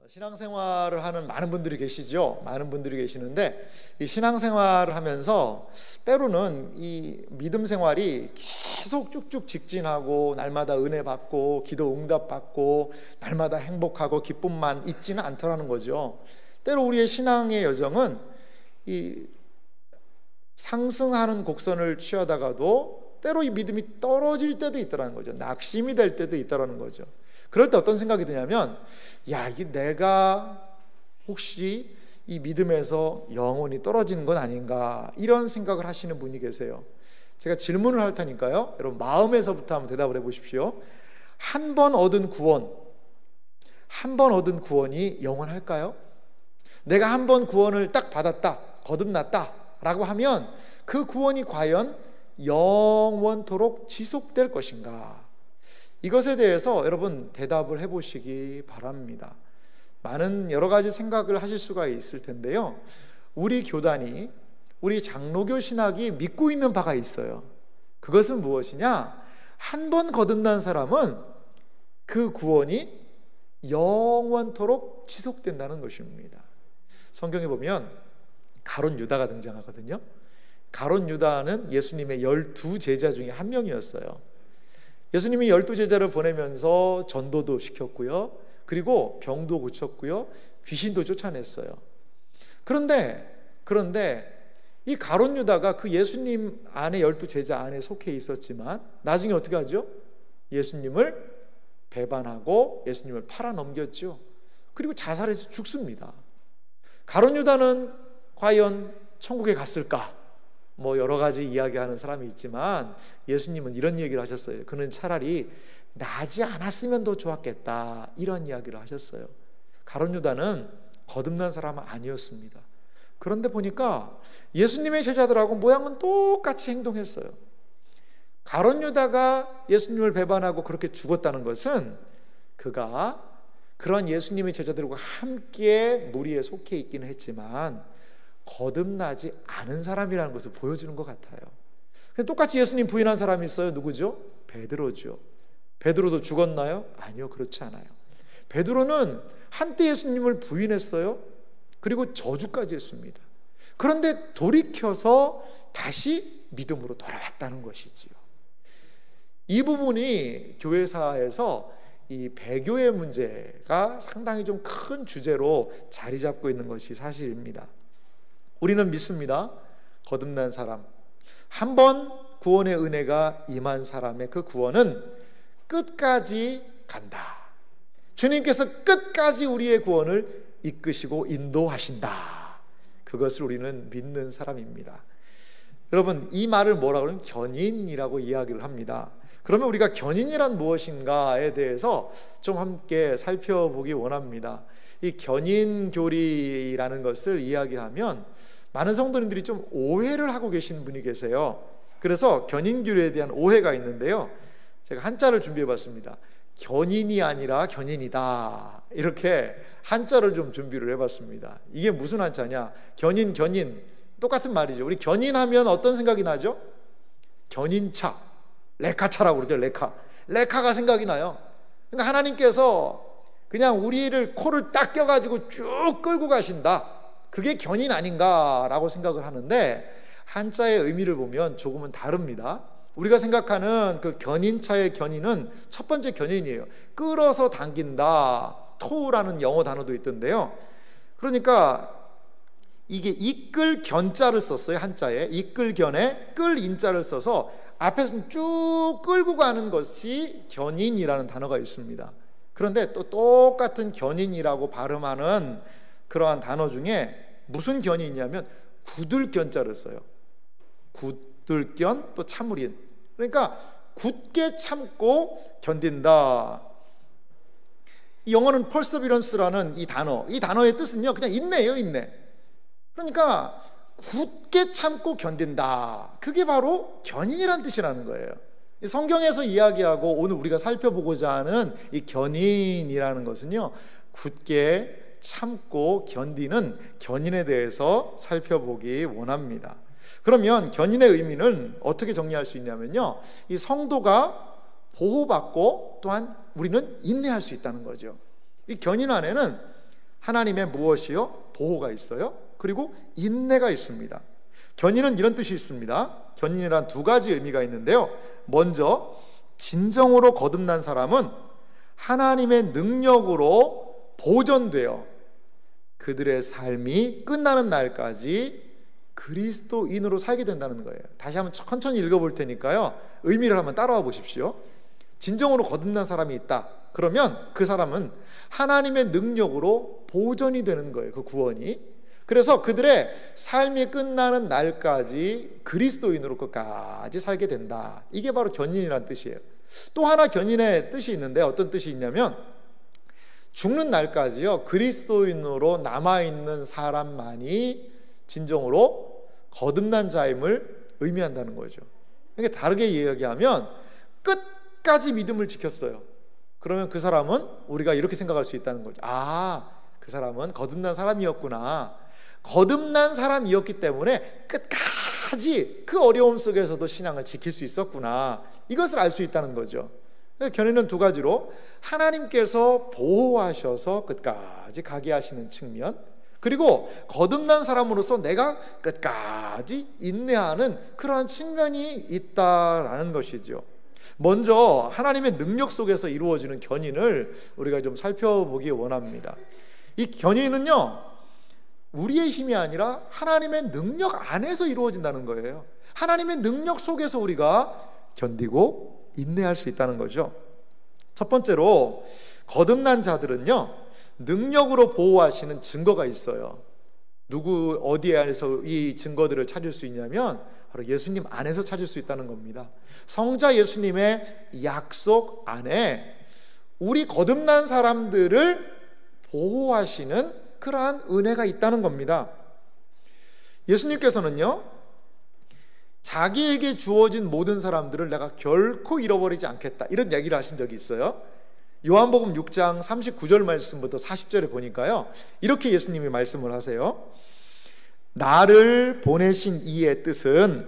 신앙생활을 하는 많은 분들이 계시죠. 많은 분들이 계시는데 이 신앙생활을 하면서 때로는 이 믿음 생활이 계속 쭉쭉 직진하고 날마다 은혜 받고 기도 응답 받고 날마다 행복하고 기쁨만 있지는 않더라는 거죠. 때로 우리의 신앙의 여정은 이 상승하는 곡선을 취하다가도 때로 이 믿음이 떨어질 때도 있더라는 거죠. 낙심이 될 때도 있더라는 거죠. 그럴 때 어떤 생각이 드냐면, 이게 내가 혹시 이 믿음에서 영원히 떨어지는 건 아닌가, 이런 생각을 하시는 분이 계세요. 제가 질문을 할 테니까요, 여러분 마음에서부터 한번 대답을 해보십시오. 한 번 얻은 구원이 영원할까요? 내가 한 번 구원을 딱 받았다, 거듭났다 라고 하면 그 구원이 과연 영원토록 지속될 것인가? 이것에 대해서 여러분 대답을 해보시기 바랍니다. 많은 여러 가지 생각을 하실 수가 있을 텐데요, 우리 교단이, 우리 장로교 신학이 믿고 있는 바가 있어요. 그것은 무엇이냐? 한 번 거듭난 사람은 그 구원이 영원토록 지속된다는 것입니다. 성경에 보면 가룟 유다가 등장하거든요. 가룟 유다는 예수님의 12제자 중에 한 명이었어요. 예수님이 12제자를 보내면서 전도도 시켰고요, 그리고 병도 고쳤고요, 귀신도 쫓아냈어요. 그런데 이 가룟 유다가 그 예수님 안에 12제자 안에 속해 있었지만 나중에 어떻게 하죠? 예수님을 배반하고 예수님을 팔아넘겼죠. 그리고 자살해서 죽습니다. 가룟 유다는 과연 천국에 갔을까? 여러 가지 이야기하는 사람이 있지만 예수님은 이런 얘기를 하셨어요. 그는 차라리 나지 않았으면 더 좋았겠다, 이런 이야기를 하셨어요. 가룟 유다는 거듭난 사람은 아니었습니다. 그런데 보니까 예수님의 제자들하고 모양은 똑같이 행동했어요. 가룟 유다가 예수님을 배반하고 그렇게 죽었다는 것은 그가 그런 예수님의 제자들과 함께 무리에 속해 있기는 했지만 거듭나지 않은 사람이라는 것을 보여주는 것 같아요. 똑같이 예수님 부인한 사람이 있어요. 누구죠? 베드로죠. 베드로도 죽었나요? 아니요, 그렇지 않아요. 베드로는 한때 예수님을 부인했어요. 그리고 저주까지 했습니다. 그런데 돌이켜서 다시 믿음으로 돌아왔다는 것이지요. 이 부분이 교회사에서 이 배교의 문제가 상당히 좀 큰 주제로 자리 잡고 있는 것이 사실입니다. 우리는 믿습니다. 거듭난 사람, 한 번 구원의 은혜가 임한 사람의 그 구원은 끝까지 간다. 주님께서 끝까지 우리의 구원을 이끄시고 인도하신다. 그것을 우리는 믿는 사람입니다. 여러분, 이 말을 뭐라고 하면 견인이라고 이야기를 합니다. 그러면 우리가 견인이란 무엇인가에 대해서 좀 함께 살펴보기 원합니다. 이 견인교리라는 것을 이야기하면 많은 성도님들이 좀 오해를 하고 계시는 분이 계세요. 그래서 견인교리에 대한 오해가 있는데요, 제가 한자를 준비해 봤습니다. 견인이 아니라 견인이다, 이렇게 한자를 좀 준비를 해봤습니다. 이게 무슨 한자냐? 견인 똑같은 말이죠. 우리 견인하면 어떤 생각이 나죠? 견인차, 레카차라고 그러죠. 레카가 생각이 나요. 그러니까 하나님께서 그냥 우리를 코를 딱 껴가지고 쭉 끌고 가신다, 그게 견인 아닌가라고 생각을 하는데 한자의 의미를 보면 조금은 다릅니다. 우리가 생각하는 그 견인차의 견인은 첫 번째 견인이에요. 끌어서 당긴다, 토우라는 영어 단어도 있던데요, 그러니까 이게 이끌 견자를 썼어요. 한자에 이끌 견에 끌 인자를 써서 앞에서 쭉 끌고 가는 것이 견인이라는 단어가 있습니다. 그런데 또 똑같은 견인이라고 발음하는 그러한 단어 중에 무슨 견인이냐면 굳을견자를 써요. 굳을견, 또 참을인. 그러니까 굳게 참고 견딘다. 이 영어는 perseverance라는 이 단어의 뜻은요, 그냥 인내예요, 인내. 그러니까 굳게 참고 견딘다, 그게 바로 견인이라는 뜻이라는 거예요. 성경에서 이야기하고 오늘 우리가 살펴보고자 하는 이 견인이라는 것은요, 굳게 참고 견디는 견인에 대해서 살펴보기 원합니다. 그러면 견인의 의미는 어떻게 정리할 수 있냐면요, 이 성도가 보호받고 또한 우리는 인내할 수 있다는 거죠. 이 견인 안에는 하나님의 무엇이요? 보호가 있어요. 그리고 인내가 있습니다. 견인은 이런 뜻이 있습니다. 견인이란 두 가지 의미가 있는데요. 먼저 진정으로 거듭난 사람은 하나님의 능력으로 보존되어 그들의 삶이 끝나는 날까지 그리스도인으로 살게 된다는 거예요. 다시 한번 천천히 읽어볼 테니까요, 의미를 한번 따라와 보십시오. 진정으로 거듭난 사람이 있다. 그러면 그 사람은 하나님의 능력으로 보존이 되는 거예요. 그 구원이. 그래서 그들의 삶이 끝나는 날까지 그리스도인으로 끝까지 살게 된다. 이게 바로 견인이라는 뜻이에요. 또 하나 견인의 뜻이 있는데 어떤 뜻이 있냐면 죽는 날까지요, 그리스도인으로 남아있는 사람만이 진정으로 거듭난 자임을 의미한다는 거죠. 그러니까 다르게 이야기하면 끝까지 믿음을 지켰어요. 그러면 그 사람은 우리가 이렇게 생각할 수 있다는 거죠. 아, 그 사람은 거듭난 사람이었구나. 거듭난 사람이었기 때문에 끝까지 그 어려움 속에서도 신앙을 지킬 수 있었구나. 이것을 알 수 있다는 거죠. 견해는 두 가지로 하나님께서 보호하셔서 끝까지 가게 하시는 측면, 그리고 거듭난 사람으로서 내가 끝까지 인내하는 그러한 측면이 있다라는 것이죠. 먼저 하나님의 능력 속에서 이루어지는 견인을 우리가 좀 살펴보기 원합니다. 이 견인은요, 우리의 힘이 아니라 하나님의 능력 안에서 이루어진다는 거예요. 하나님의 능력 속에서 우리가 견디고 인내할 수 있다는 거죠. 첫 번째로 거듭난 자들은요, 능력으로 보호하시는 증거가 있어요. 누구 어디에 안에서 이 증거들을 찾을 수 있냐면 바로 예수님 안에서 찾을 수 있다는 겁니다. 성자 예수님의 약속 안에 우리 거듭난 사람들을 보호하시는 그러한 은혜가 있다는 겁니다. 예수님께서는요, 자기에게 주어진 모든 사람들을 내가 결코 잃어버리지 않겠다, 이런 얘기를 하신 적이 있어요. 요한복음 6장 39절 말씀부터 40절에 보니까요, 이렇게 예수님이 말씀을 하세요. 나를 보내신 이의 뜻은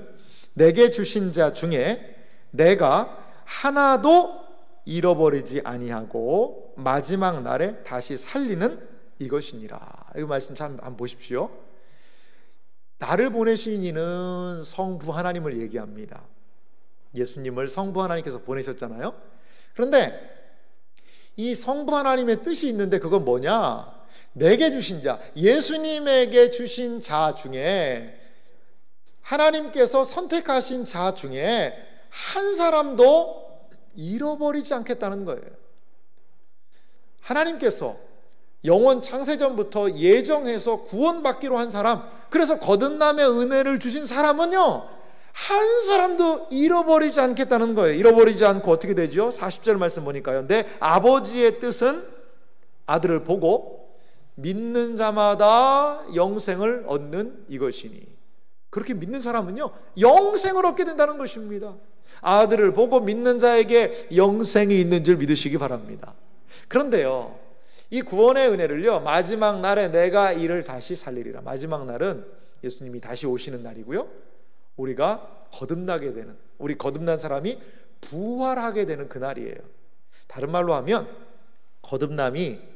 내게 주신 자 중에 내가 하나도 잃어버리지 아니하고 마지막 날에 다시 살리는 이것이니라. 이 말씀 참 한번 보십시오. 나를 보내신 이는 성부 하나님을 얘기합니다. 예수님을 성부 하나님께서 보내셨잖아요. 그런데 이 성부 하나님의 뜻이 있는데 그건 뭐냐? 내게 주신 자, 예수님에게 주신 자 중에, 하나님께서 선택하신 자 중에 한 사람도 잃어버리지 않겠다는 거예요. 하나님께서 영원 창세전부터 예정해서 구원받기로 한 사람, 그래서 거듭남의 은혜를 주신 사람은요, 한 사람도 잃어버리지 않겠다는 거예요. 잃어버리지 않고 어떻게 되죠? 40절 말씀 보니까요, 내 아버지의 뜻은 아들을 보고 믿는 자마다 영생을 얻는 이것이니. 그렇게 믿는 사람은요, 영생을 얻게 된다는 것입니다. 아들을 보고 믿는 자에게 영생이 있는 줄 믿으시기 바랍니다. 그런데요, 이 구원의 은혜를요, 마지막 날에 내가 이를 다시 살리리라. 마지막 날은 예수님이 다시 오시는 날이고요, 우리가 거듭나게 되는, 우리 거듭난 사람이 부활하게 되는 그날이에요. 다른 말로 하면 거듭남이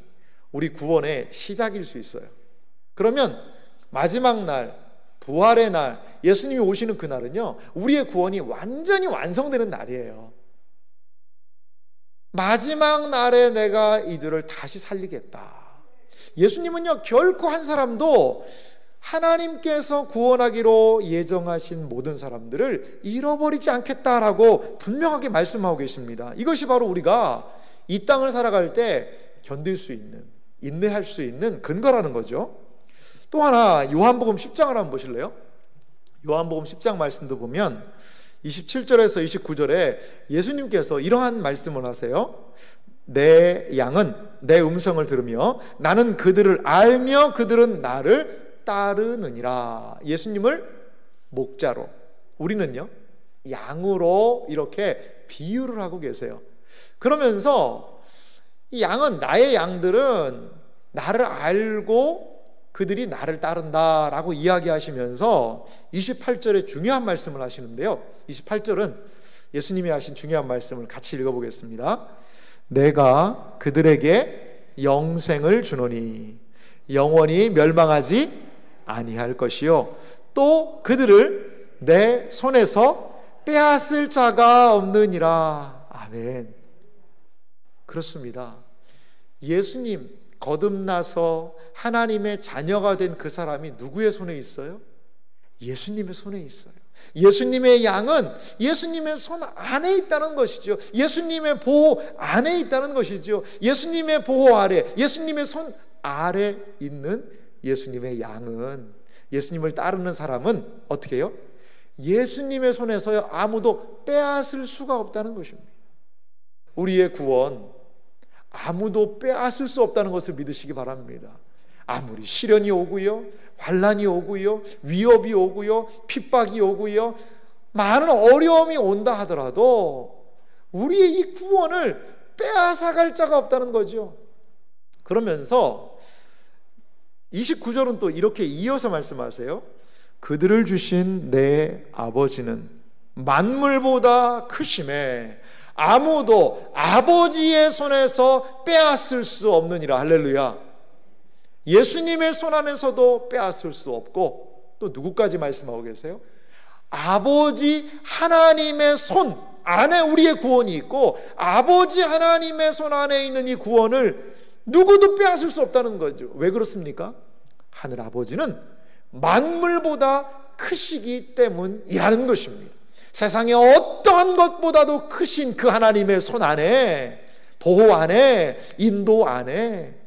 우리 구원의 시작일 수 있어요. 그러면 마지막 날, 부활의 날, 예수님이 오시는 그날은요, 우리의 구원이 완전히 완성되는 날이에요. 마지막 날에 내가 이들을 다시 살리겠다. 예수님은요, 결코 한 사람도 하나님께서 구원하기로 예정하신 모든 사람들을 잃어버리지 않겠다라고 분명하게 말씀하고 계십니다. 이것이 바로 우리가 이 땅을 살아갈 때 견딜 수 있는, 인내할 수 있는 근거라는 거죠. 또 하나 요한복음 10장을 한번 보실래요? 요한복음 10장 말씀도 보면 27절에서 29절에 예수님께서 이러한 말씀을 하세요. 내 양은 내 음성을 들으며 나는 그들을 알며 그들은 나를 따르느니라. 예수님을 목자로, 우리는요 양으로 이렇게 비유를 하고 계세요. 그러면서 이 양은, 나의 양들은 나를 알고 그들이 나를 따른다라고 이야기하시면서 28절에 중요한 말씀을 하시는데요, 28절은 예수님이 하신 중요한 말씀을 같이 읽어보겠습니다. 내가 그들에게 영생을 주노니 영원히 멸망하지 아니할 것이요 또 그들을 내 손에서 빼앗을 자가 없느니라. 아멘. 그렇습니다. 예수님 거듭나서 하나님의 자녀가 된 그 사람이 누구의 손에 있어요? 예수님의 손에 있어요. 예수님의 양은 예수님의 손 안에 있다는 것이죠. 예수님의 보호 안에 있다는 것이죠. 예수님의 보호 아래, 예수님의 손 아래 있는 예수님의 양은, 예수님을 따르는 사람은 어떻게 해요? 예수님의 손에서 아무도 빼앗을 수가 없다는 것입니다. 우리의 구원 아무도 빼앗을 수 없다는 것을 믿으시기 바랍니다. 아무리 시련이 오고요, 환난이 오고요, 위협이 오고요, 핍박이 오고요, 많은 어려움이 온다 하더라도 우리의 이 구원을 빼앗아갈 자가 없다는 거죠. 그러면서 29절은 또 이렇게 이어서 말씀하세요. 그들을 주신 내 아버지는 만물보다 크심에 아무도 아버지의 손에서 빼앗을 수 없느니라. 할렐루야. 예수님의 손 안에서도 빼앗을 수 없고, 또 누구까지 말씀하고 계세요? 아버지 하나님의 손 안에 우리의 구원이 있고, 아버지 하나님의 손 안에 있는 이 구원을 누구도 빼앗을 수 없다는 거죠. 왜 그렇습니까? 하늘 아버지는 만물보다 크시기 때문이라는 것입니다. 세상의 어떠한 것보다도 크신 그 하나님의 손 안에, 보호 안에, 인도 안에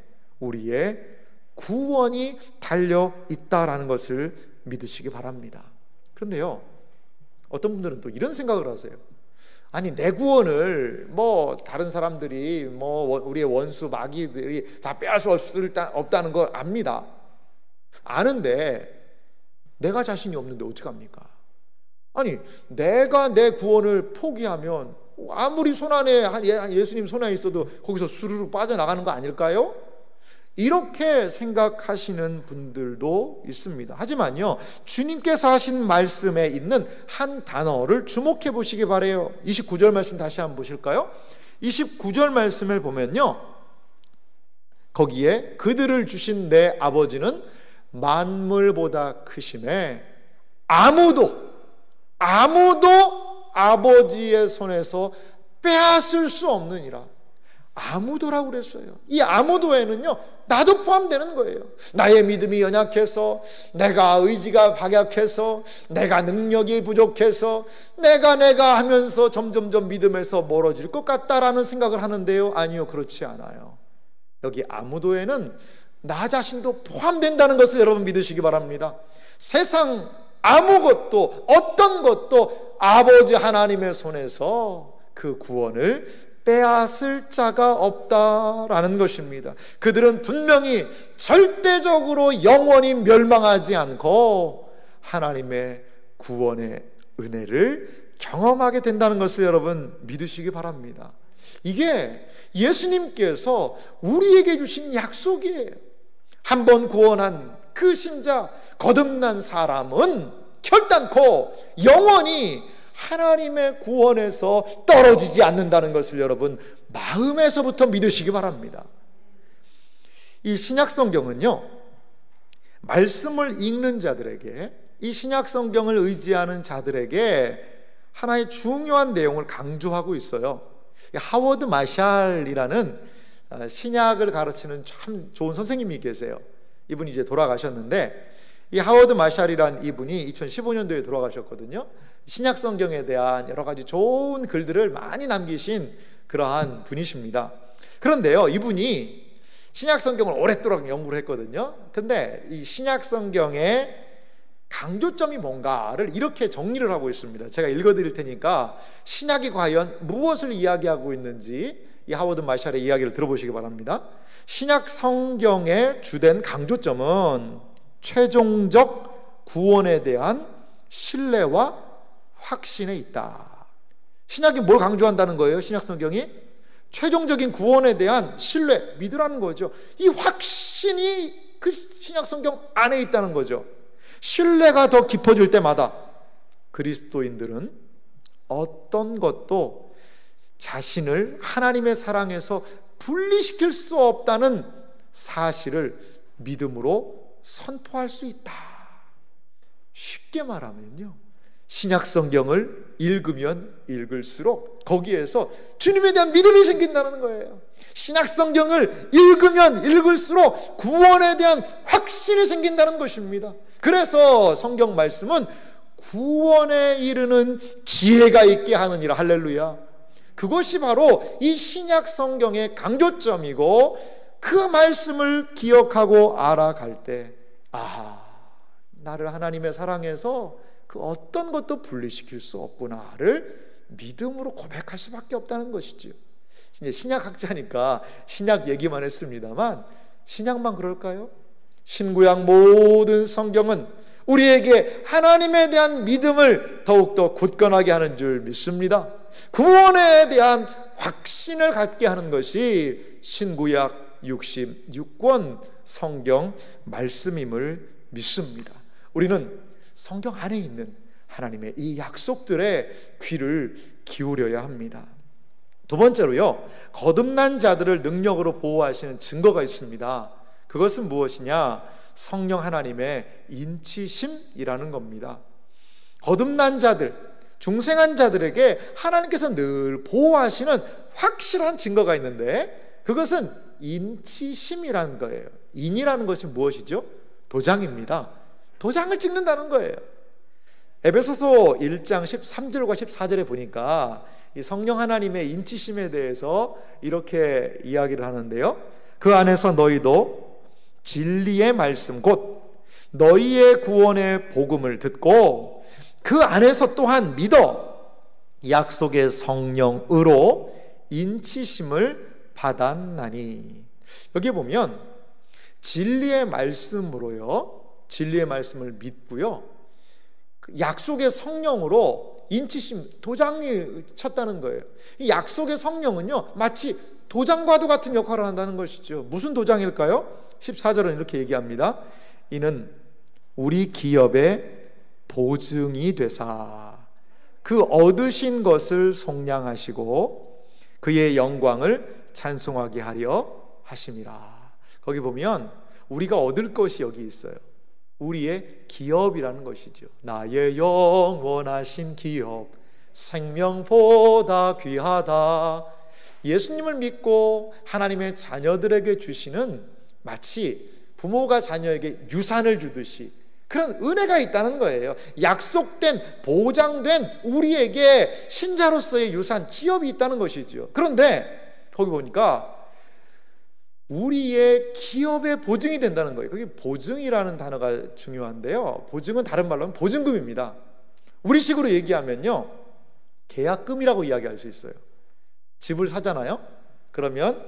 우리의 구원이 달려 있다라는 것을 믿으시기 바랍니다. 그런데요, 어떤 분들은 또 이런 생각을 하세요. 아니, 내 구원을 다른 사람들이 우리의 원수 마귀들이 다 빼앗을 수 없다는 걸 압니다. 아는데 내가 자신이 없는데 어떡합니까? 아니, 내가 내 구원을 포기하면 아무리 손 안에 예수님 손 안에 있어도 거기서 수르르 빠져나가는 거 아닐까요? 이렇게 생각하시는 분들도 있습니다. 하지만요, 주님께서 하신 말씀에 있는 한 단어를 주목해 보시기 바라요. 29절 말씀 다시 한번 보실까요? 29절 말씀을 보면요, 거기에 그들을 주신 내 아버지는 만물보다 크심에 아무도 아버지의 손에서 빼앗을 수 없느니라. 아무도라고 그랬어요. 이 아무도에는요, 나도 포함되는 거예요. 나의 믿음이 연약해서, 내가 의지가 박약해서, 내가 능력이 부족해서, 내가 하면서 점점점 믿음에서 멀어질 것 같다라는 생각을 하는데요, 아니요, 그렇지 않아요. 여기 아무도에는 나 자신도 포함된다는 것을 여러분 믿으시기 바랍니다. 세상 아무것도, 어떤 것도 아버지 하나님의 손에서 그 구원을 빼앗을 자가 없다라는 것입니다. 그들은 분명히 절대적으로 영원히 멸망하지 않고 하나님의 구원의 은혜를 경험하게 된다는 것을 여러분 믿으시기 바랍니다. 이게 예수님께서 우리에게 주신 약속이에요. 한번 구원한 그 신자, 거듭난 사람은 결단코 영원히 하나님의 구원에서 떨어지지 않는다는 것을 여러분 마음에서부터 믿으시기 바랍니다. 이 신약성경은요, 말씀을 읽는 자들에게, 이 신약성경을 의지하는 자들에게 하나의 중요한 내용을 강조하고 있어요. 하워드 마샬이라는 신약을 가르치는 참 좋은 선생님이 계세요. 이분이 이제 돌아가셨는데, 이 하워드 마샬이라는 이분이 2015년도에 돌아가셨거든요. 신약 성경에 대한 여러 가지 좋은 글들을 많이 남기신 그러한 분이십니다. 그런데요, 이분이 신약 성경을 오랫도록 연구를 했거든요. 근데 이 신약 성경의 강조점이 뭔가를 이렇게 정리를 하고 있습니다. 제가 읽어드릴 테니까 신약이 과연 무엇을 이야기하고 있는지 이 하워드 마샬의 이야기를 들어보시기 바랍니다. 신약 성경의 주된 강조점은 최종적 구원에 대한 신뢰와 확신에 있다. 신약이 뭘 강조한다는 거예요? 신약 성경이 최종적인 구원에 대한 신뢰, 믿으라는 거죠. 이 확신이 그 신약 성경 안에 있다는 거죠. 신뢰가 더 깊어질 때마다 그리스도인들은 어떤 것도 자신을 하나님의 사랑에서 분리시킬 수 없다는 사실을 믿음으로 선포할 수 있다. 쉽게 말하면요, 신약 성경을 읽으면 읽을수록 거기에서 주님에 대한 믿음이 생긴다는 거예요. 신약 성경을 읽으면 읽을수록 구원에 대한 확신이 생긴다는 것입니다. 그래서 성경 말씀은 구원에 이르는 지혜가 있게 하느니라. 할렐루야. 그것이 바로 이 신약 성경의 강조점이고, 그 말씀을 기억하고 알아갈 때, 나를 하나님의 사랑에서 그 어떤 것도 분리시킬 수 없구나를 믿음으로 고백할 수밖에 없다는 것이죠. 이제 신약학자니까 신약 얘기만 했습니다만, 신약만 그럴까요? 신구약 모든 성경은 우리에게 하나님에 대한 믿음을 더욱더 굳건하게 하는 줄 믿습니다. 구원에 대한 확신을 갖게 하는 것이 신구약 66권 성경 말씀임을 믿습니다. 우리는 성경 안에 있는 하나님의 이 약속들에 귀를 기울여야 합니다. 두 번째로요, 거듭난 자들을 능력으로 보호하시는 증거가 있습니다. 그것은 무엇이냐? 성령 하나님의 인치심이라는 겁니다. 거듭난 자들, 중생한 자들에게 하나님께서 늘 보호하시는 확실한 증거가 있는데, 그것은 인치심이라는 거예요. 인이라는 것이 무엇이죠? 도장입니다. 도장을 찍는다는 거예요. 에베소서 1장 13절과 14절에 보니까 이 성령 하나님의 인치심에 대해서 이렇게 이야기를 하는데요, 그 안에서 너희도 진리의 말씀 곧 너희의 구원의 복음을 듣고 그 안에서 또한 믿어 약속의 성령으로 인치심을 받았나니. 여기 보면 진리의 말씀으로요, 진리의 말씀을 믿고요, 약속의 성령으로 인치심, 도장이 쳤다는 거예요. 이 약속의 성령은요, 마치 도장과도 같은 역할을 한다는 것이죠. 무슨 도장일까요? 14절은 이렇게 얘기합니다. 이는 우리 기업의 보증이 되사 그 얻으신 것을 속량하시고 그의 영광을 찬송하게 하려 하심이라. 거기 보면 우리가 얻을 것이 여기 있어요. 우리의 기업이라는 것이죠. 나의 영원하신 기업, 생명보다 귀하다. 예수님을 믿고 하나님의 자녀들에게 주시는, 마치 부모가 자녀에게 유산을 주듯이 그런 은혜가 있다는 거예요. 약속된, 보장된 우리에게 신자로서의 유산, 기업이 있다는 것이죠. 그런데 거기 보니까 우리의 기업의 보증이 된다는 거예요. 거기 보증이라는 단어가 중요한데요, 보증은 다른 말로 하면 보증금입니다. 우리식으로 얘기하면요, 계약금이라고 이야기할 수 있어요. 집을 사잖아요. 그러면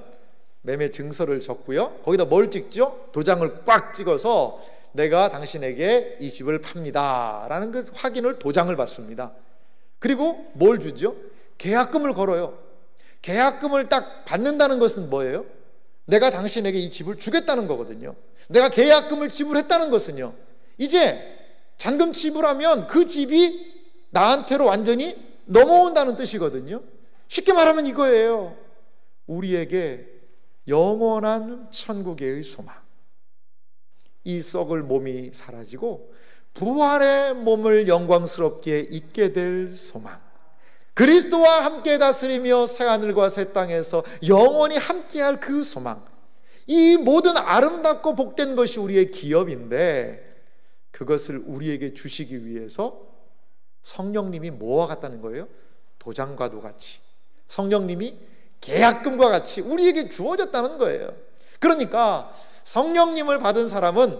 매매 증서를 적고요, 거기다 뭘 찍죠? 도장을 꽉 찍어서 내가 당신에게 이 집을 팝니다 라는 그 확인을, 도장을 받습니다. 그리고 뭘 주죠? 계약금을 걸어요. 계약금을 딱 받는다는 것은 뭐예요? 내가 당신에게 이 집을 주겠다는 거거든요. 내가 계약금을 지불했다는 것은요, 이제 잔금 지불하면 그 집이 나한테로 완전히 넘어온다는 뜻이거든요. 쉽게 말하면 이거예요. 우리에게 영원한 천국의 소망, 이 썩을 몸이 사라지고 부활의 몸을 영광스럽게 입게 될 소망, 그리스도와 함께 다스리며 새하늘과 새 땅에서 영원히 함께할 그 소망, 이 모든 아름답고 복된 것이 우리의 기업인데, 그것을 우리에게 주시기 위해서 성령님이 뭐와 같다는 거예요? 도장과도 같이, 성령님이 계약금과 같이 우리에게 주어졌다는 거예요. 그러니까 성령님을 받은 사람은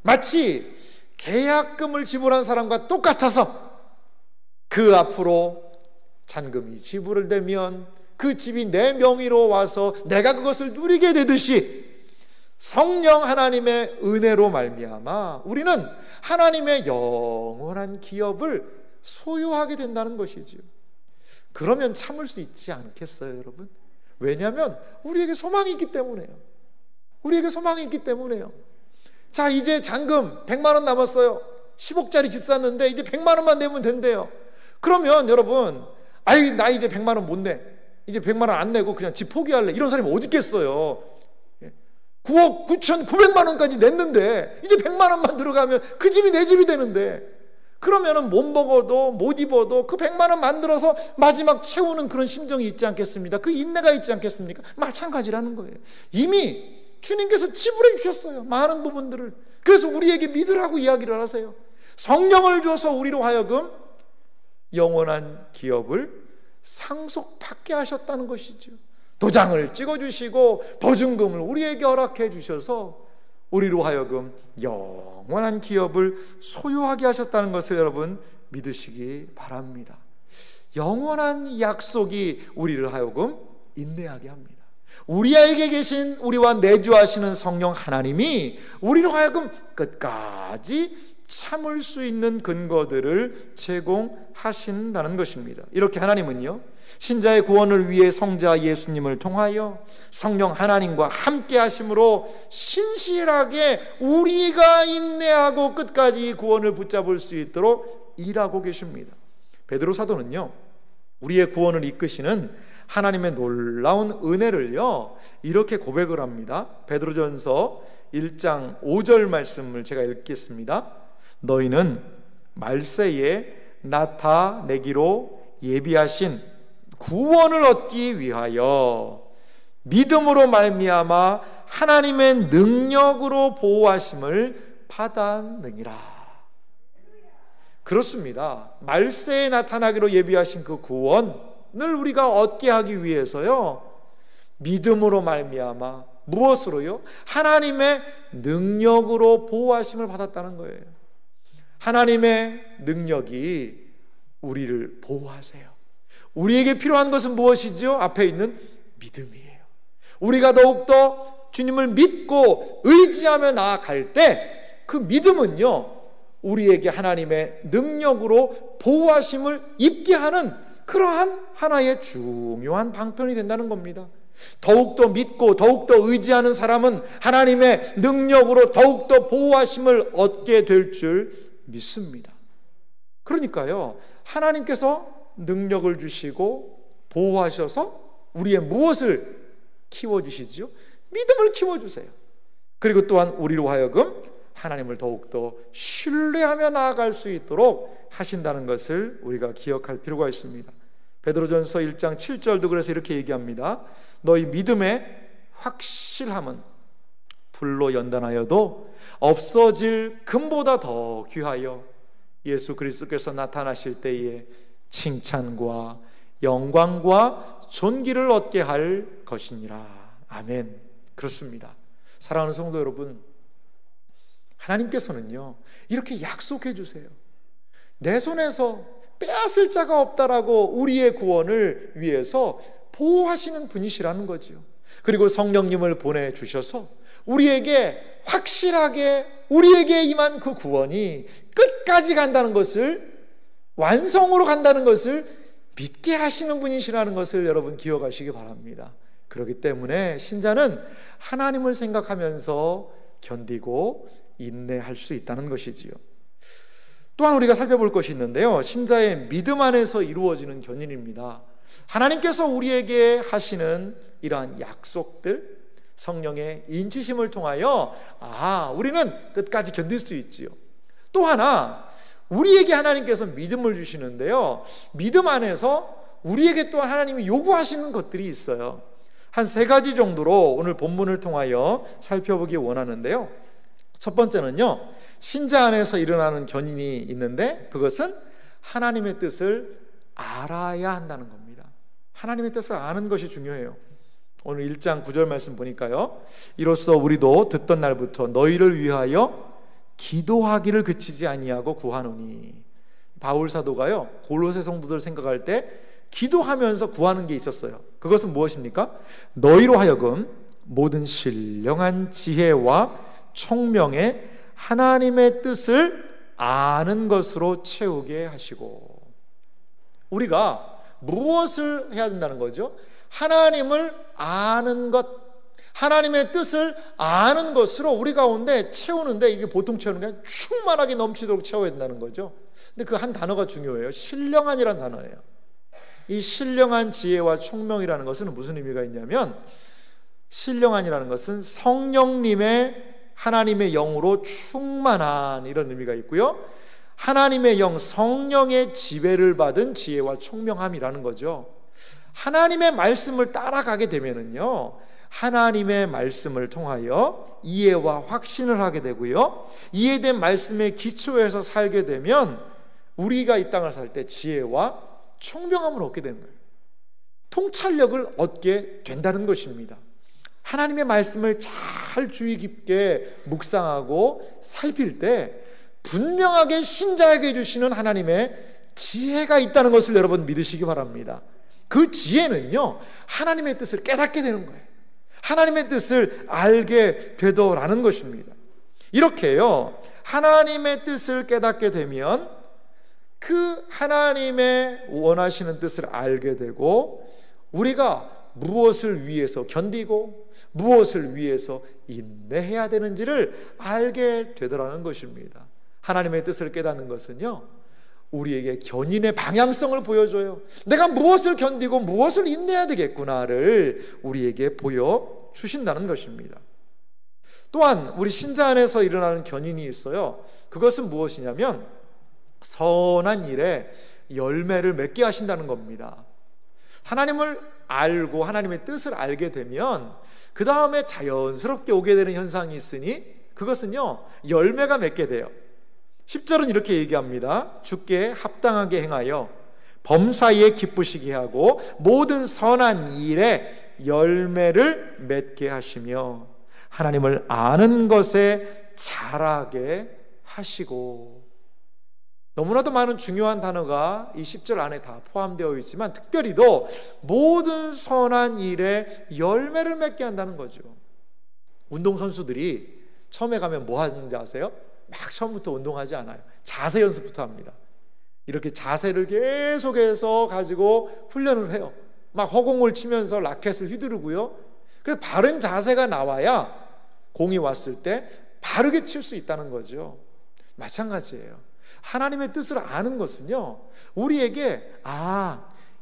마치 계약금을 지불한 사람과 똑같아서 그 앞으로 잔금이 지불되면 그 집이 내 명의로 와서 내가 그것을 누리게 되듯이, 성령 하나님의 은혜로 말미암아 우리는 하나님의 영원한 기업을 소유하게 된다는 것이죠. 그러면 참을 수 있지 않겠어요, 여러분? 왜냐하면 우리에게 소망이 있기 때문에요. 우리에게 소망이 있기 때문에요. 자, 이제 잔금 100만 원 남았어요. 10억짜리 집 샀는데 이제 100만 원만 내면 된대요. 그러면 여러분, 아이 나 이제 100만 원 못 내, 이제 100만 원 안 내고 그냥 집 포기할래, 이런 사람이 어디 있겠어요? 9억 9,900만 원까지 냈는데 이제 100만 원만 들어가면 그 집이 내 집이 되는데, 그러면은 못 먹어도 못 입어도 그 100만 원 만들어서 마지막 채우는 그런 심정이 있지 않겠습니까? 그 인내가 있지 않겠습니까? 마찬가지라는 거예요. 이미 주님께서 지불해 주셨어요, 많은 부분들을. 그래서 우리에게 믿으라고 이야기를 하세요. 성령을 줘서 우리로 하여금 영원한 기업을 상속받게 하셨다는 것이죠. 도장을 찍어주시고 보증금을 우리에게 허락해 주셔서 우리로 하여금 영원한 기업을 소유하게 하셨다는 것을 여러분 믿으시기 바랍니다. 영원한 약속이 우리를 하여금 인내하게 합니다. 우리에게 계신, 우리와 내주하시는 성령 하나님이 우리로 하여금 끝까지 참을 수 있는 근거들을 제공하신다는 것입니다. 이렇게 하나님은요, 신자의 구원을 위해 성자 예수님을 통하여 성령 하나님과 함께 하심으로 신실하게 우리가 인내하고 끝까지 구원을 붙잡을 수 있도록 일하고 계십니다. 베드로 사도는요, 우리의 구원을 이끄시는 하나님의 놀라운 은혜를요 이렇게 고백을 합니다. 베드로전서 1장 5절 말씀을 제가 읽겠습니다. 너희는 말세에 나타내기로 예비하신 구원을 얻기 위하여 믿음으로 말미암아 하나님의 능력으로 보호하심을 받았느니라. 그렇습니다. 말세에 나타나기로 예비하신 그 구원을 우리가 얻게 하기 위해서요, 믿음으로 말미암아 무엇으로요? 하나님의 능력으로 보호하심을 받았다는 거예요. 하나님의 능력이 우리를 보호하세요. 우리에게 필요한 것은 무엇이죠? 앞에 있는 믿음이에요. 우리가 더욱더 주님을 믿고 의지하며 나아갈 때 그 믿음은요, 우리에게 하나님의 능력으로 보호하심을 입게 하는 그러한 하나의 중요한 방편이 된다는 겁니다. 더욱더 믿고 더욱더 의지하는 사람은 하나님의 능력으로 더욱더 보호하심을 얻게 될 줄 믿습니다. 그러니까요, 하나님께서 능력을 주시고 보호하셔서 우리의 무엇을 키워주시죠? 믿음을 키워주세요. 그리고 또한 우리로 하여금 하나님을 더욱더 신뢰하며 나아갈 수 있도록 하신다는 것을 우리가 기억할 필요가 있습니다. 베드로전서 1장 7절도 그래서 이렇게 얘기합니다. 너희 믿음의 확실함은 불로 연단하여도 없어질 금보다 더 귀하여 예수 그리스도께서 나타나실 때에 칭찬과 영광과 존귀를 얻게 할 것이니라. 아멘. 그렇습니다. 사랑하는 성도 여러분, 하나님께서는요 이렇게 약속해 주세요. 내 손에서 빼앗을 자가 없다라고 우리의 구원을 위해서 보호하시는 분이시라는 거죠. 그리고 성령님을 보내주셔서 우리에게 확실하게 우리에게 임한 그 구원이 끝까지 간다는 것을, 완성으로 간다는 것을 믿게 하시는 분이시라는 것을 여러분 기억하시기 바랍니다. 그렇기 때문에 신자는 하나님을 생각하면서 견디고 인내할 수 있다는 것이지요. 또한 우리가 살펴볼 것이 있는데요, 신자의 믿음 안에서 이루어지는 견인입니다. 하나님께서 우리에게 하시는 이러한 약속들, 성령의 인치심을 통하여 우리는 끝까지 견딜 수 있지요. 또 하나, 우리에게 하나님께서 믿음을 주시는데요, 믿음 안에서 우리에게 또 하나님이 요구하시는 것들이 있어요. 한 3가지 정도로 오늘 본문을 통하여 살펴보기 원하는데요, 첫 번째는요, 신자 안에서 일어나는 견인이 있는데 그것은 하나님의 뜻을 알아야 한다는 겁니다. 하나님의 뜻을 아는 것이 중요해요. 오늘 1장 9절 말씀 보니까요, 이로써 우리도 듣던 날부터 너희를 위하여 기도하기를 그치지 아니하고 구하노니. 바울 사도가요 골로새 성도들 생각할 때 기도하면서 구하는 게 있었어요. 그것은 무엇입니까? 너희로 하여금 모든 신령한 지혜와 총명에 하나님의 뜻을 아는 것으로 채우게 하시고. 우리가 무엇을 해야 된다는 거죠? 하나님을 아는 것, 하나님의 뜻을 아는 것으로 우리 가운데 채우는데, 이게 보통 채우는 게 아니라 충만하게 넘치도록 채워야 된다는 거죠. 근데 그 한 단어가 중요해요. 신령한이라는 단어예요. 이 신령한 지혜와 총명이라는 것은 무슨 의미가 있냐면, 신령한이라는 것은 성령님의 하나님의 영으로 충만한 이런 의미가 있고요, 하나님의 영 성령의 지배를 받은 지혜와 총명함이라는 거죠. 하나님의 말씀을 따라가게 되면은요, 하나님의 말씀을 통하여 이해와 확신을 하게 되고요, 이해된 말씀의 기초에서 살게 되면 우리가 이 땅을 살 때 지혜와 총명함을 얻게 되는 거예요. 통찰력을 얻게 된다는 것입니다. 하나님의 말씀을 잘 주의 깊게 묵상하고 살필 때 분명하게 신자에게 주시는 하나님의 지혜가 있다는 것을 여러분 믿으시기 바랍니다. 그 지혜는요, 하나님의 뜻을 깨닫게 되는 거예요. 하나님의 뜻을 알게 되더라는 것입니다. 이렇게요, 하나님의 뜻을 깨닫게 되면 그 하나님의 원하시는 뜻을 알게 되고, 우리가 무엇을 위해서 견디고 무엇을 위해서 인내해야 되는지를 알게 되더라는 것입니다. 하나님의 뜻을 깨닫는 것은요, 우리에게 견인의 방향성을 보여줘요. 내가 무엇을 견디고 무엇을 인내해야 되겠구나를 우리에게 보여주신다는 것입니다. 또한 우리 신자 안에서 일어나는 견인이 있어요. 그것은 무엇이냐면 선한 일에 열매를 맺게 하신다는 겁니다. 하나님을 알고 하나님의 뜻을 알게 되면 그 다음에 자연스럽게 오게 되는 현상이 있으니 그것은요, 열매가 맺게 돼요. 10절은 이렇게 얘기합니다. 주께 합당하게 행하여 범사에 기쁘시게 하고 모든 선한 일에 열매를 맺게 하시며 하나님을 아는 것에 자라게 하시고. 너무나도 많은 중요한 단어가 이 10절 안에 다 포함되어 있지만 특별히도 모든 선한 일에 열매를 맺게 한다는 거죠. 운동선수들이 처음에 가면 뭐 하는지 아세요? 막 처음부터 운동하지 않아요. 자세 연습부터 합니다. 이렇게 자세를 계속해서 가지고 훈련을 해요. 막 허공을 치면서 라켓을 휘두르고요. 그래서 바른 자세가 나와야 공이 왔을 때 바르게 칠 수 있다는 거죠. 마찬가지예요. 하나님의 뜻을 아는 것은요, 우리에게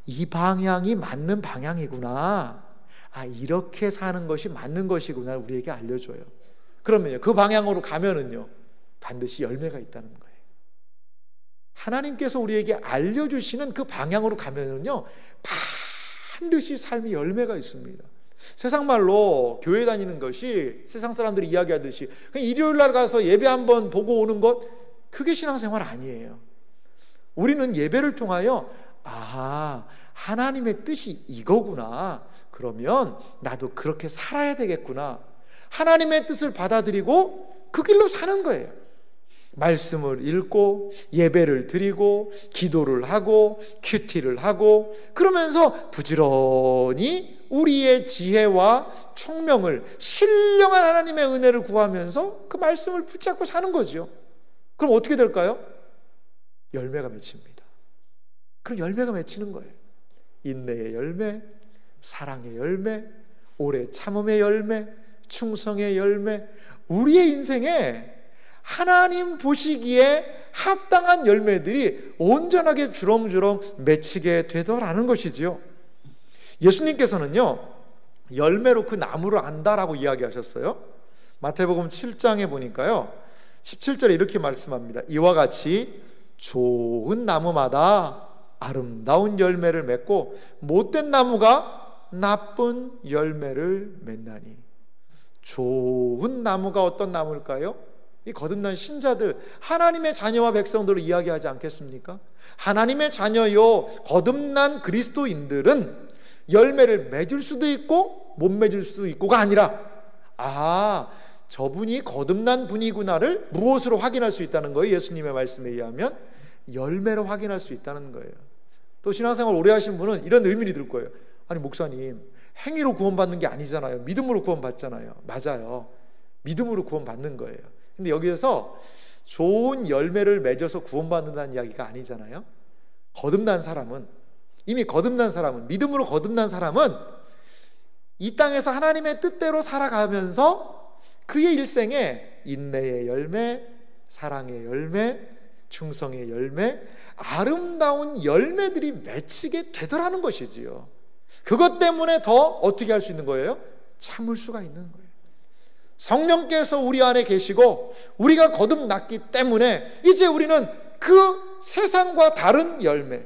이 방향이 맞는 방향이구나, 이렇게 사는 것이 맞는 것이구나 우리에게 알려줘요. 그러면요, 그 방향으로 가면은요 반드시 열매가 있다는 거예요. 하나님께서 우리에게 알려주시는 그 방향으로 가면은요 반드시 삶의 열매가 있습니다. 세상 말로 교회 다니는 것이 세상 사람들이 이야기하듯이 그냥 일요일 날 가서 예배 한번 보고 오는 것, 그게 신앙생활 아니에요. 우리는 예배를 통하여 하나님의 뜻이 이거구나, 그러면 나도 그렇게 살아야 되겠구나, 하나님의 뜻을 받아들이고 그 길로 사는 거예요. 말씀을 읽고 예배를 드리고 기도를 하고 큐티를 하고 그러면서 부지런히 우리의 지혜와 총명을, 신령한 하나님의 은혜를 구하면서 그 말씀을 붙잡고 사는 거죠. 그럼 어떻게 될까요? 열매가 맺힙니다. 그럼 열매가 맺히는 거예요. 인내의 열매, 사랑의 열매, 오래 참음의 열매, 충성의 열매, 우리의 인생에 하나님 보시기에 합당한 열매들이 온전하게 주렁주렁 맺히게 되더라는 것이지요. 예수님께서는요, 열매로 그 나무를 안다라고 이야기하셨어요. 마태복음 7장에 보니까요 17절에 이렇게 말씀합니다. 이와 같이 좋은 나무마다 아름다운 열매를 맺고 못된 나무가 나쁜 열매를 맺나니. 좋은 나무가 어떤 나무일까요? 이 거듭난 신자들, 하나님의 자녀와 백성들을 이야기하지 않겠습니까? 하나님의 자녀요 거듭난 그리스도인들은 열매를 맺을 수도 있고 못 맺을 수도 있고가 아니라 저분이 거듭난 분이구나를 무엇으로 확인할 수 있다는 거예요? 예수님의 말씀에 의하면 열매로 확인할 수 있다는 거예요. 또 신앙생활 오래 하신 분은 이런 의문이 들 거예요. 아니 목사님, 행위로 구원받는 게 아니잖아요. 믿음으로 구원받잖아요. 맞아요. 믿음으로 구원받는 거예요. 근데 여기에서 좋은 열매를 맺어서 구원받는다는 이야기가 아니잖아요. 거듭난 사람은, 이미 거듭난 사람은, 믿음으로 거듭난 사람은 이 땅에서 하나님의 뜻대로 살아가면서 그의 일생에 인내의 열매, 사랑의 열매, 충성의 열매, 아름다운 열매들이 맺히게 되더라는 것이지요. 그것 때문에 더 어떻게 할 수 있는 거예요? 참을 수가 있는 거예요. 성령께서 우리 안에 계시고 우리가 거듭났기 때문에 이제 우리는 그 세상과 다른 열매,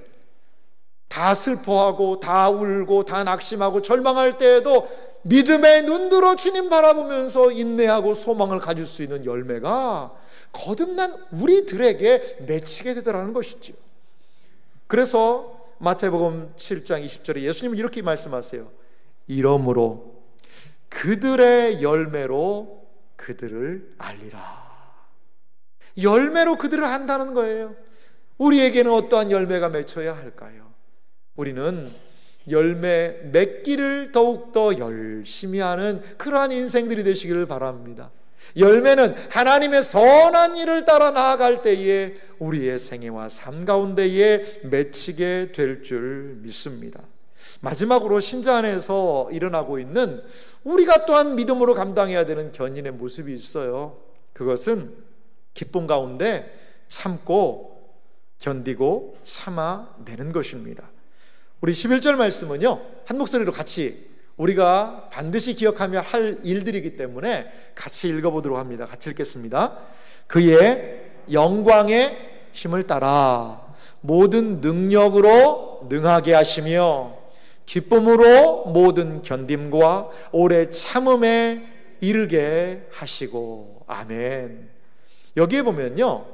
다 슬퍼하고 다 울고 다 낙심하고 절망할 때에도 믿음의 눈으로 주님 바라보면서 인내하고 소망을 가질 수 있는 열매가 거듭난 우리들에게 맺히게 되더라는 것이죠. 그래서 마태복음 7장 20절에 예수님은 이렇게 말씀하세요. 이러므로 그들의 열매로 그들을 알리라. 열매로 그들을 안다는 거예요. 우리에게는 어떠한 열매가 맺혀야 할까요? 우리는 열매 맺기를 더욱더 열심히 하는 그러한 인생들이 되시기를 바랍니다. 열매는 하나님의 선한 일을 따라 나아갈 때에 우리의 생애와 삶 가운데에 맺히게 될 줄 믿습니다. 마지막으로 신자 안에서 일어나고 있는 우리가 또한 믿음으로 감당해야 되는 견인의 모습이 있어요. 그것은 기쁨 가운데 참고 견디고 참아내는 것입니다. 우리 11절 말씀은요, 한 목소리로 같이 우리가 반드시 기억하며 할 일들이기 때문에 같이 읽어보도록 합니다. 같이 읽겠습니다. 그의 영광의 힘을 따라 모든 능력으로 능하게 하시며 기쁨으로 모든 견딤과 오래 참음에 이르게 하시고. 아멘. 여기에 보면요,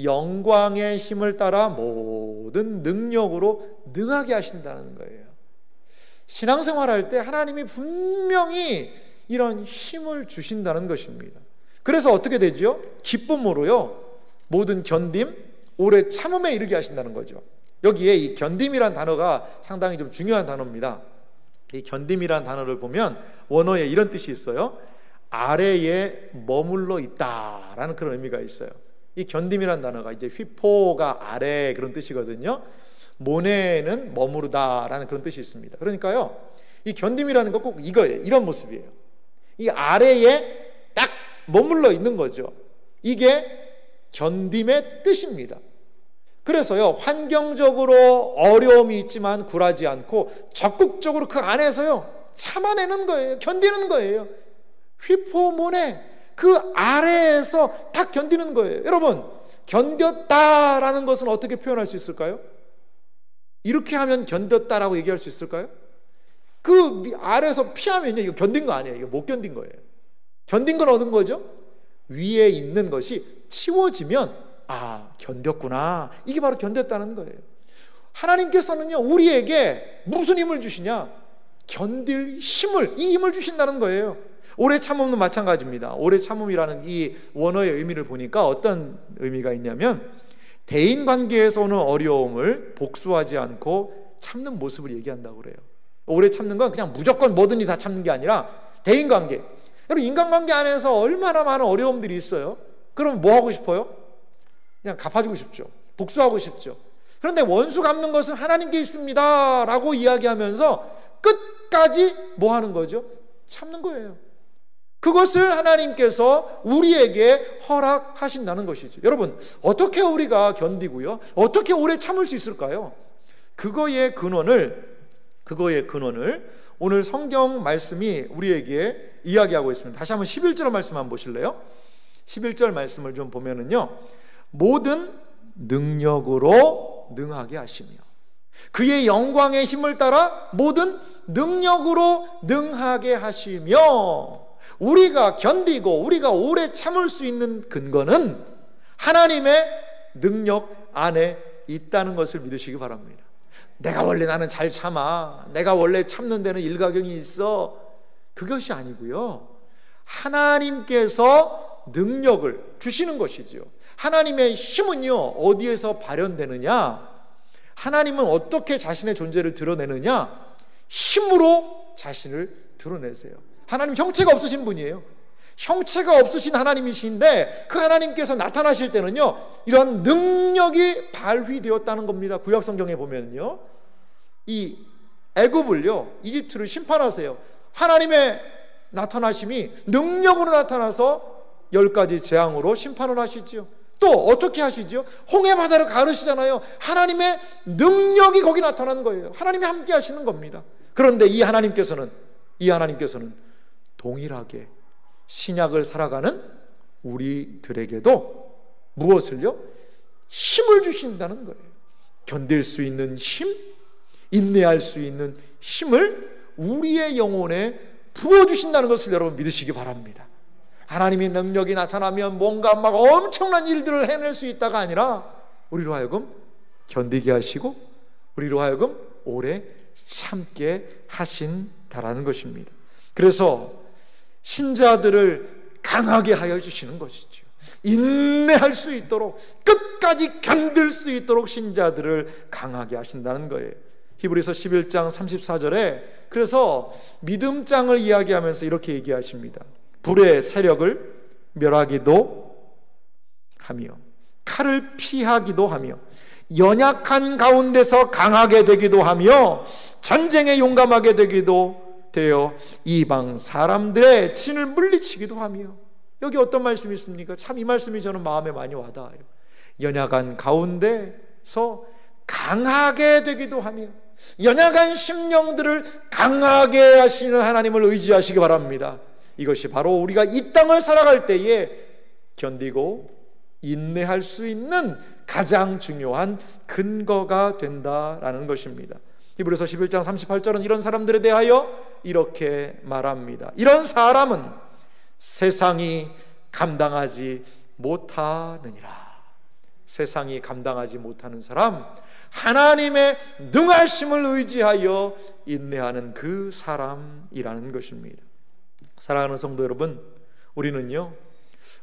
영광의 힘을 따라 모든 능력으로 능하게 하신다는 거예요. 신앙생활 할 때 하나님이 분명히 이런 힘을 주신다는 것입니다. 그래서 어떻게 되죠? 기쁨으로요, 모든 견딤, 오래 참음에 이르게 하신다는 거죠. 여기에 이 견딤이란 단어가 상당히 좀 중요한 단어입니다. 이 견딤이란 단어를 보면 원어에 이런 뜻이 있어요. 아래에 머물러 있다라는 그런 의미가 있어요. 이 견딤이란 단어가 이제 휘포가 아래 그런 뜻이거든요. 모네는 머무르다라는 그런 뜻이 있습니다. 그러니까요, 이 견딤이라는 거 꼭 이거예요. 이런 모습이에요. 이 아래에 딱 머물러 있는 거죠. 이게 견딤의 뜻입니다. 그래서요, 환경적으로 어려움이 있지만 굴하지 않고 적극적으로 그 안에서요 참아내는 거예요. 견디는 거예요. 휘포모네, 그 아래에서 딱 견디는 거예요. 여러분, 견뎠다라는 것은 어떻게 표현할 수 있을까요? 이렇게 하면 견뎠다라고 얘기할 수 있을까요? 그 아래에서 피하면요, 이거 견딘 거 아니에요. 이거 못 견딘 거예요. 견딘 건 얻은 거죠. 위에 있는 것이 치워지면 견뎠구나, 이게 바로 견뎠다는 거예요. 하나님께서는요, 우리에게 무슨 힘을 주시냐? 견딜 힘을, 이 힘을 주신다는 거예요. 오래 참음도 마찬가지입니다. 오래 참음이라는 이 원어의 의미를 보니까 어떤 의미가 있냐면, 대인관계에서 오는 어려움을 복수하지 않고 참는 모습을 얘기한다고 그래요. 오래 참는 건 그냥 무조건 뭐든지 다 참는 게 아니라 대인관계, 여러분, 인간관계 안에서 얼마나 많은 어려움들이 있어요. 그럼 뭐 하고 싶어요? 그냥 갚아주고 싶죠. 복수하고 싶죠. 그런데 원수 갚는 것은 하나님께 있습니다 라고 이야기하면서 끝까지 뭐 하는 거죠? 참는 거예요. 그것을 하나님께서 우리에게 허락하신다는 것이죠. 여러분, 어떻게 우리가 견디고요, 어떻게 오래 참을 수 있을까요? 그거의 근원을 오늘 성경 말씀이 우리에게 이야기하고 있습니다. 다시 한번 11절 말씀 한번 보실래요? 11절 말씀을 좀 보면은요, 모든 능력으로 능하게 하시며 그의 영광의 힘을 따라 모든 능력으로 능하게 하시며. 우리가 견디고 우리가 오래 참을 수 있는 근거는 하나님의 능력 안에 있다는 것을 믿으시기 바랍니다. 내가 원래 나는 잘 참아, 내가 원래 참는 데는 일가견이 있어, 그것이 아니고요, 하나님께서 능력을 주시는 것이지요. 하나님의 힘은요, 어디에서 발현되느냐? 하나님은 어떻게 자신의 존재를 드러내느냐? 힘으로 자신을 드러내세요. 하나님 형체가 없으신 분이에요. 형체가 없으신 하나님이신데 그 하나님께서 나타나실 때는요, 이런 능력이 발휘되었다는 겁니다. 구약성경에 보면요, 이 애굽을요, 이집트를 심판하세요. 하나님의 나타나심이 능력으로 나타나서 10가지 재앙으로 심판을 하시지요. 또 어떻게 하시죠? 홍해 바다를 가르시잖아요. 하나님의 능력이 거기 나타난 거예요. 하나님이 함께 하시는 겁니다. 그런데 이 하나님께서는 동일하게 신약을 살아가는 우리들에게도 무엇을요? 힘을 주신다는 거예요. 견딜 수 있는 힘, 인내할 수 있는 힘을 우리의 영혼에 부어주신다는 것을 여러분 믿으시기 바랍니다. 하나님의 능력이 나타나면 뭔가 막 엄청난 일들을 해낼 수 있다가 아니라 우리로 하여금 견디게 하시고 우리로 하여금 오래 참게 하신다라는 것입니다. 그래서 신자들을 강하게 하여 주시는 것이죠. 인내할 수 있도록, 끝까지 견딜 수 있도록 신자들을 강하게 하신다는 거예요. 히브리서 11장 34절에 그래서 믿음장을 이야기하면서 이렇게 얘기하십니다. 불의 세력을 멸하기도 하며 칼을 피하기도 하며 연약한 가운데서 강하게 되기도 하며 전쟁에 용감하게 되기도 되어 이방 사람들의 진을 물리치기도 하며. 여기 어떤 말씀이 있습니까? 참 이 말씀이 저는 마음에 많이 와닿아요. 연약한 가운데서 강하게 되기도 하며 연약한 심령들을 강하게 하시는 하나님을 의지하시기 바랍니다. 이것이 바로 우리가 이 땅을 살아갈 때에 견디고 인내할 수 있는 가장 중요한 근거가 된다라는 것입니다. 히브리서 11장 38절은 이런 사람들에 대하여 이렇게 말합니다. 이런 사람은 세상이 감당하지 못하느니라. 세상이 감당하지 못하는 사람, 하나님의 능하심을 의지하여 인내하는 그 사람이라는 것입니다. 사랑하는 성도 여러분, 우리는요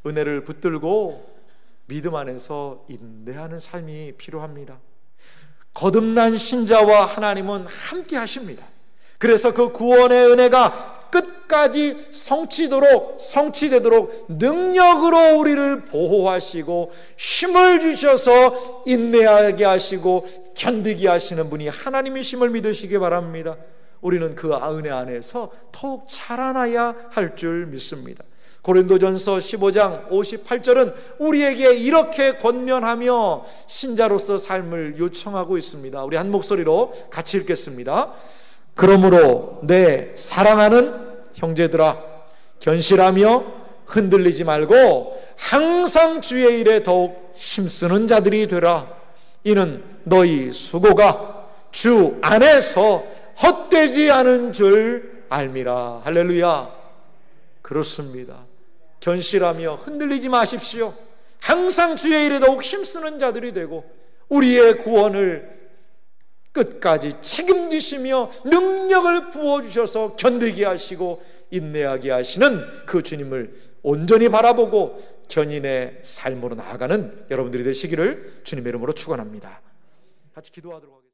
은혜를 붙들고 믿음 안에서 인내하는 삶이 필요합니다. 거듭난 신자와 하나님은 함께 하십니다. 그래서 그 구원의 은혜가 끝까지 성취되도록 능력으로 우리를 보호하시고 힘을 주셔서 인내하게 하시고 견디게 하시는 분이 하나님이심을 믿으시기 바랍니다. 우리는 그 은혜 안에서 더욱 자라나야 할 줄 믿습니다. 고린도전서 15장 58절은 우리에게 이렇게 권면하며 신자로서 삶을 요청하고 있습니다. 우리 한 목소리로 같이 읽겠습니다. 그러므로 내 사랑하는 형제들아, 견실하며 흔들리지 말고 항상 주의 일에 더욱 힘쓰는 자들이 되라. 이는 너희 수고가 주 안에서 헛되지 않은 줄 알미라. 할렐루야. 그렇습니다. 견실하며 흔들리지 마십시오. 항상 주의 일에 더욱 힘쓰는 자들이 되고 우리의 구원을 끝까지 책임지시며 능력을 부어주셔서 견디게 하시고 인내하게 하시는 그 주님을 온전히 바라보고 견인의 삶으로 나아가는 여러분들이 되시기를 주님의 이름으로 축원합니다. 같이 기도하도록 하겠습니다.